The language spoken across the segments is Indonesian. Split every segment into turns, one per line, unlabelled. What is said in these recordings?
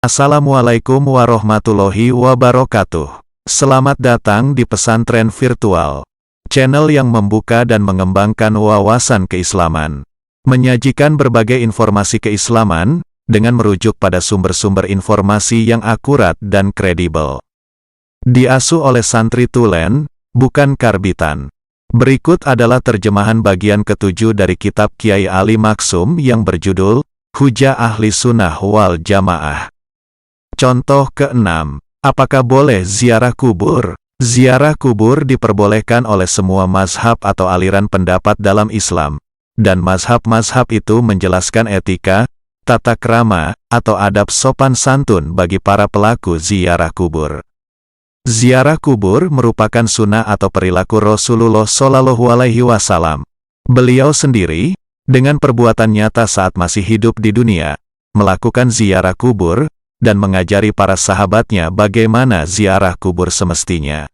Assalamualaikum warahmatullahi wabarakatuh. Selamat datang di Pesantren Virtual, channel yang membuka dan mengembangkan wawasan keislaman. Menyajikan berbagai informasi keislaman, dengan merujuk pada sumber-sumber informasi yang akurat dan kredibel. Diasuh oleh santri tulen, bukan karbitan. Berikut adalah terjemahan bagian ke-7 dari kitab Kiai Ali Maksum yang berjudul Hujah Ahli Sunnah wal Jamaah. Contoh ke-6. Apakah boleh ziarah kubur? Ziarah kubur diperbolehkan oleh semua mazhab atau aliran pendapat dalam Islam. Dan mazhab-mazhab itu menjelaskan etika, tata krama, atau adab sopan santun bagi para pelaku ziarah kubur. Ziarah kubur merupakan sunnah atau perilaku Rasulullah Shallallahu Alaihi Wasallam. Beliau sendiri, dengan perbuatan nyata saat masih hidup di dunia, melakukan ziarah kubur, dan mengajari para sahabatnya bagaimana ziarah kubur semestinya.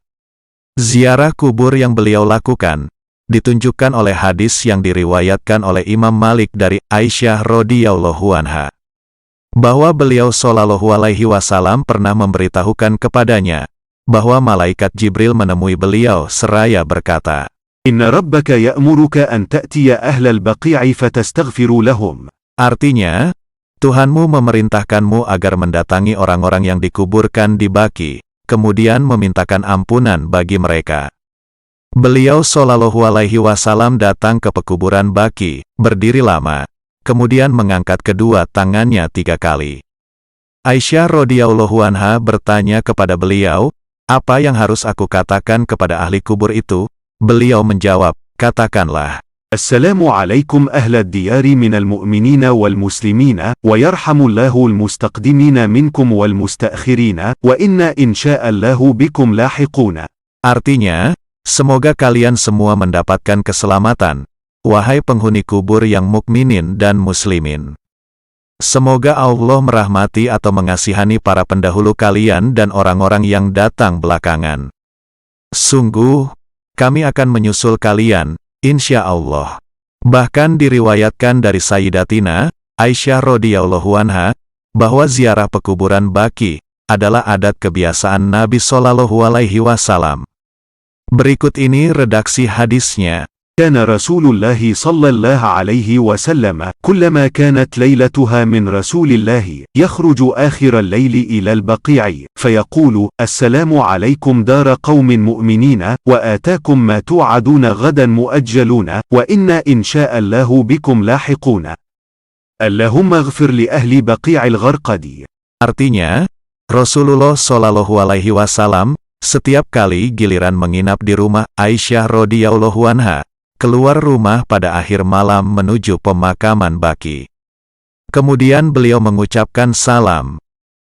Ziarah kubur yang beliau lakukan, ditunjukkan oleh hadis yang diriwayatkan oleh Imam Malik dari Aisyah radhiyallahu anha, bahwa beliau Shallallahu Alaihi Wasallam pernah memberitahukan kepadanya, bahwa malaikat Jibril menemui beliau seraya berkata,
Inna rabbaka ya'muruka an ta'tiya ahlal baqi'i fatastaghfiru lahum.
Artinya, Tuhanmu memerintahkanmu agar mendatangi orang-orang yang dikuburkan di Baqi, kemudian memintakan ampunan bagi mereka. Beliau Shallallahu Alaihi Wasallam datang ke pekuburan Baqi, berdiri lama, kemudian mengangkat kedua tangannya 3 kali. Aisyah radhiyallahu anha bertanya kepada beliau, apa yang harus aku katakan kepada ahli kubur itu? Beliau menjawab, katakanlah,
Assalamu alaikum ahlad diyari minal mu'minina wal muslimina, wa yarhamullahu al-mustaqdimina minkum wal musta'khirina, wa inna insya'allahu bikum lahiquna.
Artinya, semoga kalian semua mendapatkan keselamatan, wahai penghuni kubur yang mukminin dan muslimin. Semoga Allah merahmati atau mengasihani para pendahulu kalian dan orang-orang yang datang belakangan. Sungguh, kami akan menyusul kalian, insya Allah. Bahkan diriwayatkan dari Sayyidatina Aisyah radhiyallahu anha, bahwa ziarah pekuburan Baqi adalah adat kebiasaan Nabi Shallallahu Alaihi Wasallam. Berikut ini redaksi hadisnya.
Kana Rasulullah sallallahu alaihi wasallam kullama kanat laylatuha min Rasulillah yakhruju akhir al-layli ila al-baqi'i fayaqulu assalamu alaikum dara qaumin mu'minina wa ataakum ma tu'aduna ghadan mu'ajjaluna wa inna insha'allahu bikum lahiquna. Allahumma ighfir li ahli baqi'il gharqadi.
Artinya, Rasulullah Shallallahu Alaihi Wasallam setiap kali giliran menginap di rumah Aisyah radhiyallahu anha, keluar rumah pada akhir malam menuju pemakaman Baqi. Kemudian beliau mengucapkan salam.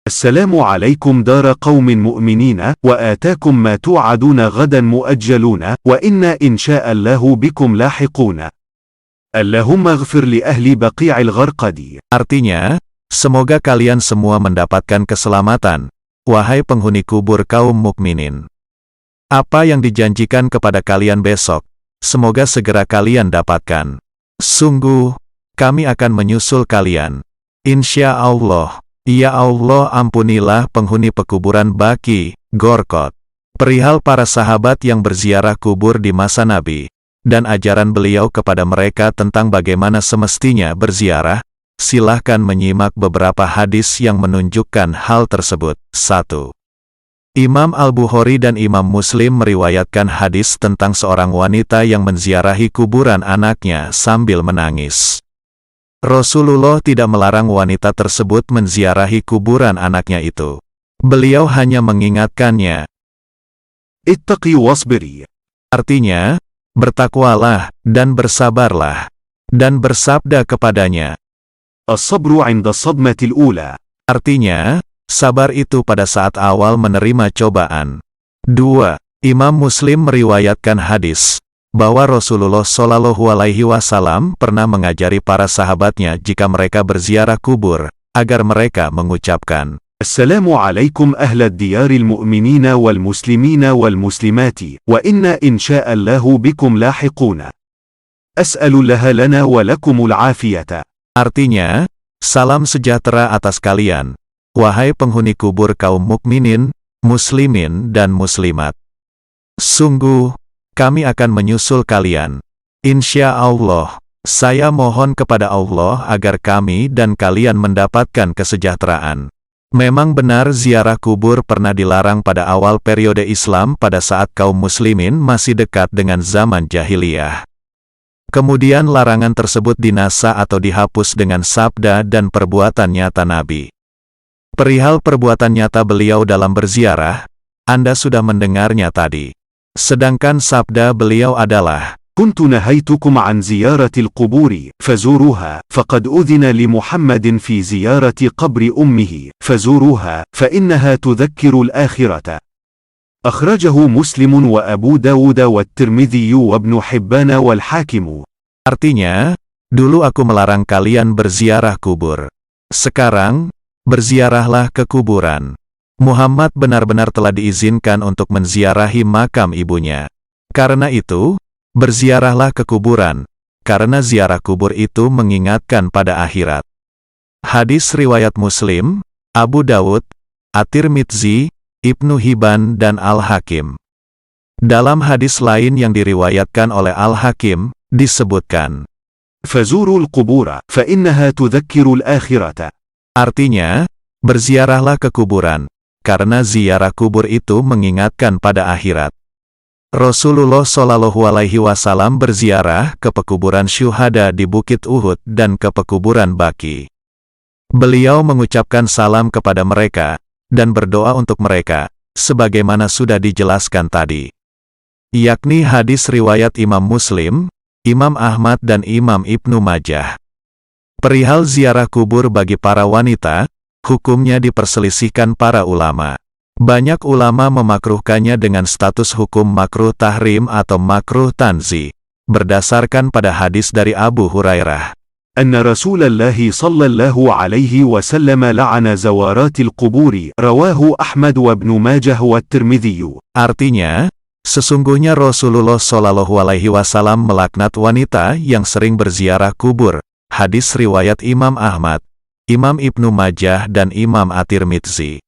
Assalamu alaikum dara qaumin mu'minina, wa ataakum ma tu'aduna ghadan mu'ajjaluna, wa inna insya'allahu bikum lahiquna. Allahumma ighfir li ahli baqi'il gharqadi.
Artinya, semoga kalian semua mendapatkan keselamatan, wahai penghuni kubur kaum mukminin. Apa yang dijanjikan kepada kalian besok, semoga segera kalian dapatkan. Sungguh, kami akan menyusul kalian. Insya Allah, ya Allah ampunilah penghuni pekuburan Baqi, Gorkot. Perihal para sahabat yang berziarah kubur di masa Nabi, dan ajaran beliau kepada mereka tentang bagaimana semestinya berziarah, silahkan menyimak beberapa hadis yang menunjukkan hal tersebut. 1. Imam Al-Bukhari dan Imam Muslim meriwayatkan hadis tentang seorang wanita yang menziarahi kuburan anaknya sambil menangis. Rasulullah tidak melarang wanita tersebut menziarahi kuburan anaknya itu. Beliau hanya mengingatkannya,
Ittaqi wasbiri.
Artinya, bertakwalah dan bersabarlah. Dan bersabda kepadanya,
As-sabru 'inda as-sadmatil ula.
Artinya, sabar itu pada saat awal menerima cobaan. 2. Imam Muslim meriwayatkan hadis, bahwa Rasulullah Shallallahu Alaihi Wasallam pernah mengajari para sahabatnya jika mereka berziarah kubur, agar mereka mengucapkan,
Assalamu alaikum ahlad diyaril mu'minina wal muslimina wal muslimati, wa inna insya'allahu bikum lahiquna. As'alullaha lana wa lakumul afiyata.
Artinya, salam sejahtera atas kalian, wahai penghuni kubur kaum mukminin, muslimin dan muslimat. Sungguh, kami akan menyusul kalian. Insya Allah, saya mohon kepada Allah agar kami dan kalian mendapatkan kesejahteraan. Memang benar ziarah kubur pernah dilarang pada awal periode Islam pada saat kaum muslimin masih dekat dengan zaman jahiliyah. Kemudian larangan tersebut dinasa atau dihapus dengan sabda dan perbuatan nyata Nabi. Perihal perbuatan nyata beliau dalam berziarah, Anda sudah mendengarnya tadi. Sedangkan sabda beliau adalah,
كنت نهيتكم عن زيارة القبور فزوروها فقد أذن لمحمد في زيارة قبر أمه فزوروها فإنها تذكر الآخرة. أخرجه مسلم وأبو داود والترمذي وابن حبان والحاكم.
Artinya, dulu aku melarang kalian berziarah kubur. Sekarang, berziarahlah ke kuburan. Muhammad benar-benar telah diizinkan untuk menziarahi makam ibunya. Karena itu, berziarahlah ke kuburan, karena ziarah kubur itu mengingatkan pada akhirat. Hadis riwayat Muslim, Abu Dawud, At-Tirmidzi, Ibnu Hibban dan Al-Hakim. Dalam hadis lain yang diriwayatkan oleh Al-Hakim, disebutkan,
فزوروا القبور فإنها تذكر الآخرة.
Artinya, berziarahlah ke kuburan, karena ziarah kubur itu mengingatkan pada akhirat. Rasulullah Shallallahu Alaihi Wasallam berziarah ke pekuburan syuhada di Bukit Uhud dan ke pekuburan Baqi. Beliau mengucapkan salam kepada mereka, dan berdoa untuk mereka, sebagaimana sudah dijelaskan tadi. Yakni hadis riwayat Imam Muslim, Imam Ahmad dan Imam Ibnu Majah. Perihal ziarah kubur bagi para wanita, hukumnya diperselisihkan para ulama. Banyak ulama memakruhkannya dengan status hukum makruh tahrim atau makruh tanzi, berdasarkan pada hadis dari Abu Hurairah.
أن رسول الله صلى الله عليه وسلم لعن زوارات القبور رواه أحمد وابن ماجه والترمذي.
Artinya, sesungguhnya Rasulullah Shallallahu Alaihi Wasallam melaknat wanita yang sering berziarah kubur. Hadis riwayat Imam Ahmad, Imam Ibnu Majah dan Imam At-Tirmidzi.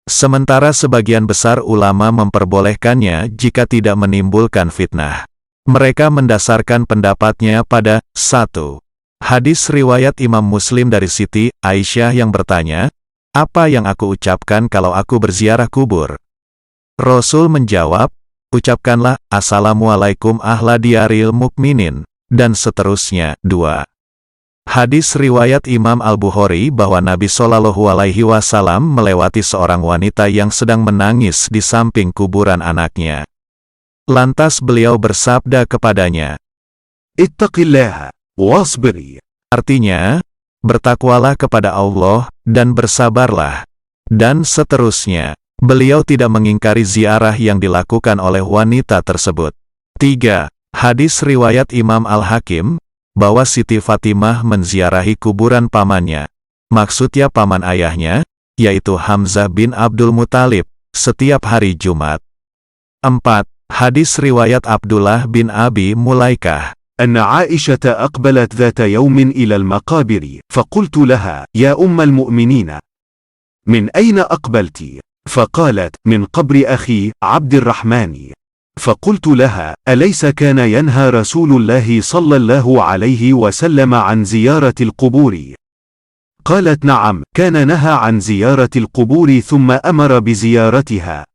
Sementara sebagian besar ulama memperbolehkannya jika tidak menimbulkan fitnah. Mereka mendasarkan pendapatnya pada 1. Hadis riwayat Imam Muslim dari Siti Aisyah yang bertanya, "Apa yang aku ucapkan kalau aku berziarah kubur?" Rasul menjawab, "Ucapkanlah, Assalamualaikum ahla diyaril mukminin," dan seterusnya. 2. Hadis riwayat Imam Al-Bukhari bahwa Nabi Shallallahu Alaihi Wasallam melewati seorang wanita yang sedang menangis di samping kuburan anaknya. Lantas beliau bersabda kepadanya,
اتق الله واصبري.
Artinya, bertakwalah kepada Allah dan bersabarlah. Dan seterusnya, beliau tidak mengingkari ziarah yang dilakukan oleh wanita tersebut. 3. Hadis riwayat Imam Al-Hakim, bahwa Siti Fatimah menziarahi kuburan pamannya, maksudnya paman ayahnya, yaitu Hamzah bin Abdul Muthalib, setiap hari Jumat. 4. Hadis riwayat Abdullah bin Abi Mulaikah,
أن عائشة أقبلت ذات يوم إلى المقابر فقلت لها يا أم المؤمنين من أين أقبلت؟ فقالت من قبر أخي عبد الرحمن. فقلت لها أليس كان ينهى رسول الله صلى الله عليه وسلم عن زيارة القبور؟ قالت نعم كان نهى عن زيارة القبور ثم أمر بزيارتها.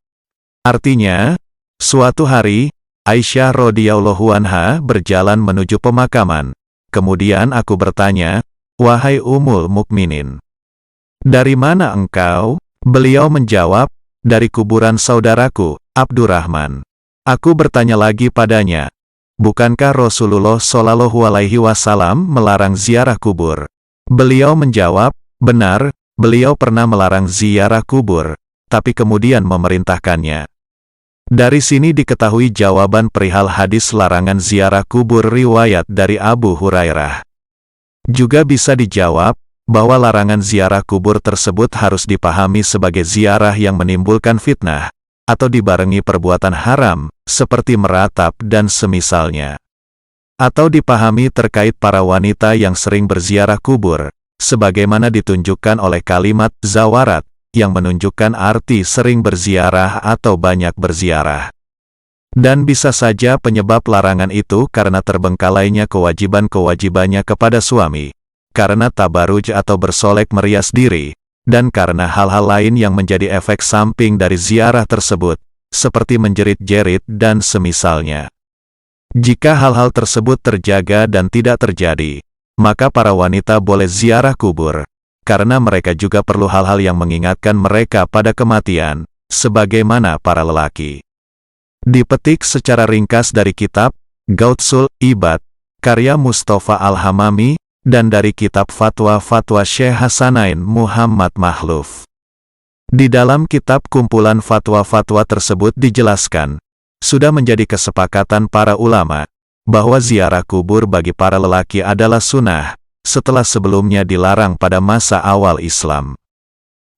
Artinya, suatu hari, Aisyah radhiyallahu anha berjalan menuju pemakaman. Kemudian aku bertanya, "Wahai Ummul Mukminin, dari mana engkau?" Beliau menjawab, "Dari kuburan saudaraku, Abdurrahman." Aku bertanya lagi padanya, "Bukankah Rasulullah Shallallahu Alaihi Wasallam melarang ziarah kubur?" Beliau menjawab, "Benar, beliau pernah melarang ziarah kubur, tapi kemudian memerintahkannya." Dari sini diketahui jawaban perihal hadis larangan ziarah kubur riwayat dari Abu Hurairah. Juga bisa dijawab, bahwa larangan ziarah kubur tersebut harus dipahami sebagai ziarah yang menimbulkan fitnah, atau dibarengi perbuatan haram, seperti meratap dan semisalnya. Atau dipahami terkait para wanita yang sering berziarah kubur, sebagaimana ditunjukkan oleh kalimat zawarat, yang menunjukkan arti sering berziarah atau banyak berziarah. Dan bisa saja penyebab larangan itu karena terbengkalainya kewajiban-kewajibannya kepada suami, karena tabaruj atau bersolek merias diri, dan karena hal-hal lain yang menjadi efek samping dari ziarah tersebut, seperti menjerit-jerit dan semisalnya. Jika hal-hal tersebut terjaga dan tidak terjadi, maka para wanita boleh ziarah kubur, karena mereka juga perlu hal-hal yang mengingatkan mereka pada kematian, sebagaimana para lelaki. Dipetik secara ringkas dari kitab Gautsul Ibad, karya Mustafa Al-Hamami, dan dari kitab Fatwa-Fatwa Syekh Hasanain Muhammad Mahluf. Di dalam kitab kumpulan fatwa-fatwa tersebut dijelaskan, sudah menjadi kesepakatan para ulama, bahwa ziarah kubur bagi para lelaki adalah sunnah, setelah sebelumnya dilarang pada masa awal Islam.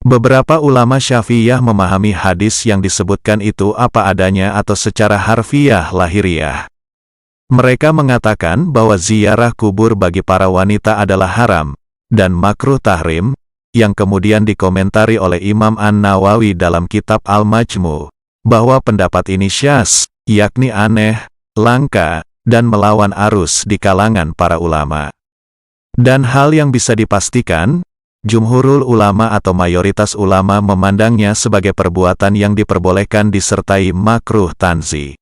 Beberapa ulama Syafi'iyah memahami hadis yang disebutkan itu apa adanya atau secara harfiah lahiriah. Mereka mengatakan bahwa ziarah kubur bagi para wanita adalah haram, dan makruh tahrim, yang kemudian dikomentari oleh Imam An-Nawawi dalam kitab Al-Majmu', bahwa pendapat ini syadz, yakni aneh, langka, dan melawan arus di kalangan para ulama. Dan hal yang bisa dipastikan, jumhurul ulama atau mayoritas ulama memandangnya sebagai perbuatan yang diperbolehkan disertai makruh tanzi.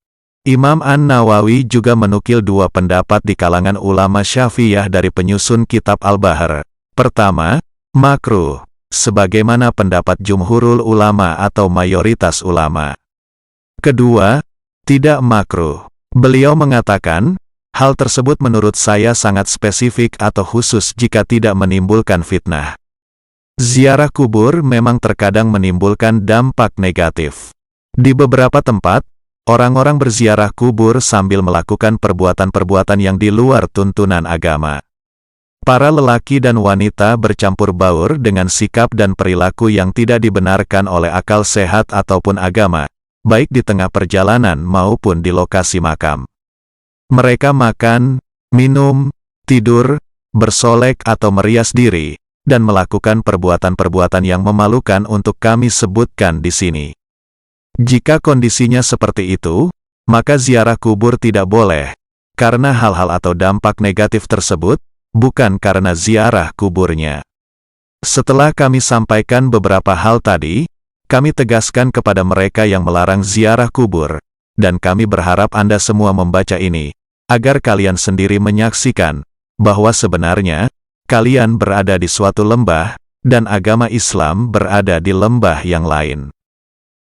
Imam An-Nawawi juga menukil dua pendapat di kalangan ulama Syafi'iyah dari penyusun kitab Al-Bahr. Pertama, makruh, sebagaimana pendapat jumhurul ulama atau mayoritas ulama. Kedua, tidak makruh. Beliau mengatakan, hal tersebut menurut saya sangat spesifik atau khusus jika tidak menimbulkan fitnah. Ziarah kubur memang terkadang menimbulkan dampak negatif. Di beberapa tempat, orang-orang berziarah kubur sambil melakukan perbuatan-perbuatan yang di luar tuntunan agama. Para lelaki dan wanita bercampur baur dengan sikap dan perilaku yang tidak dibenarkan oleh akal sehat ataupun agama, baik di tengah perjalanan maupun di lokasi makam. Mereka makan, minum, tidur, bersolek atau merias diri, dan melakukan perbuatan-perbuatan yang memalukan untuk kami sebutkan di sini. Jika kondisinya seperti itu, maka ziarah kubur tidak boleh, karena hal-hal atau dampak negatif tersebut, bukan karena ziarah kuburnya. Setelah kami sampaikan beberapa hal tadi, kami tegaskan kepada mereka yang melarang ziarah kubur, dan kami berharap Anda semua membaca ini, agar kalian sendiri menyaksikan, bahwa sebenarnya, kalian berada di suatu lembah, dan agama Islam berada di lembah yang lain.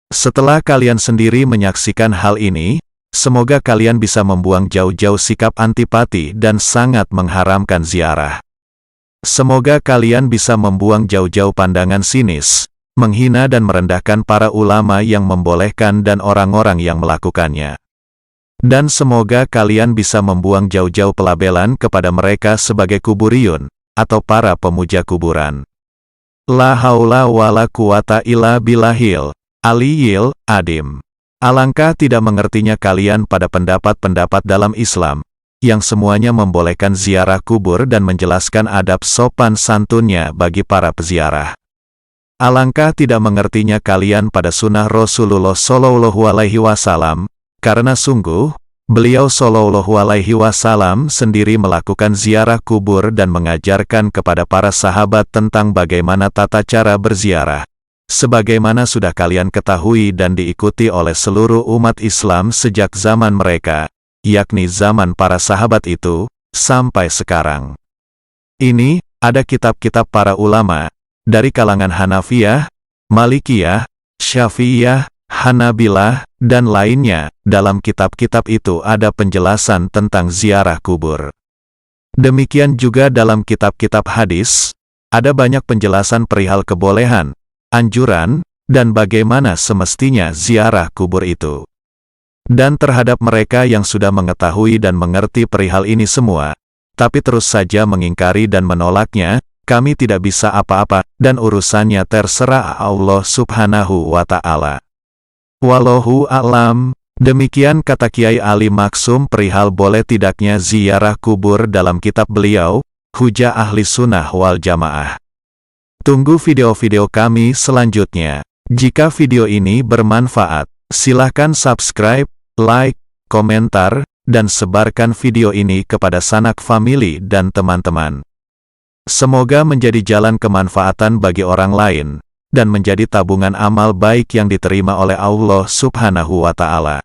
Setelah kalian sendiri menyaksikan hal ini, semoga kalian bisa membuang jauh-jauh sikap antipati dan sangat mengharamkan ziarah. Semoga kalian bisa membuang jauh-jauh pandangan sinis, menghina dan merendahkan para ulama yang membolehkan dan orang-orang yang melakukannya. Dan semoga kalian bisa membuang jauh-jauh pelabelan kepada mereka sebagai kuburiyun, atau para pemuja kuburan. La haula wa la quwata illa billahil aliyil adim. Alangkah tidak mengertinya kalian pada pendapat-pendapat dalam Islam, yang semuanya membolehkan ziarah kubur dan menjelaskan adab sopan santunnya bagi para peziarah. Alangkah tidak mengertinya kalian pada sunnah Rasulullah Shallallahu Alaihi Wasallam, karena sungguh, beliau Shallallahu Alaihi Wasallam sendiri melakukan ziarah kubur dan mengajarkan kepada para sahabat tentang bagaimana tata cara berziarah, sebagaimana sudah kalian ketahui dan diikuti oleh seluruh umat Islam sejak zaman mereka, yakni zaman para sahabat itu, sampai sekarang. Ini, ada kitab-kitab para ulama, dari kalangan Hanafiyah, Malikiyah, Syafi'iyah, Hanabilah, dan lainnya. Dalam kitab-kitab itu ada penjelasan tentang ziarah kubur. Demikian juga dalam kitab-kitab hadis, ada banyak penjelasan perihal kebolehan, anjuran, dan bagaimana semestinya ziarah kubur itu. Dan terhadap mereka yang sudah mengetahui dan mengerti perihal ini semua, tapi terus saja mengingkari dan menolaknya, kami tidak bisa apa-apa, dan urusannya terserah Allah Subhanahu wa Ta'ala. Wallahu a'lam. Demikian kata Kiai Ali Maksum perihal boleh tidaknya ziarah kubur dalam kitab beliau, hujah ahli sunnah wal jamaah. Tunggu video-video kami selanjutnya. Jika video ini bermanfaat, silakan subscribe, like, komentar, dan sebarkan video ini kepada sanak famili dan teman-teman. Semoga menjadi jalan kemanfaatan bagi orang lain, dan menjadi tabungan amal baik yang diterima oleh Allah Subhanahu wa Ta'ala.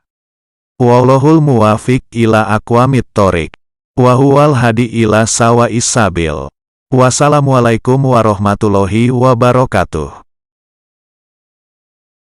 Wallahul muwafiq ila aqwamit thoriq, wa huwal hadi ila sawa'is sabil. Wassalamualaikum warahmatullahi wabarakatuh.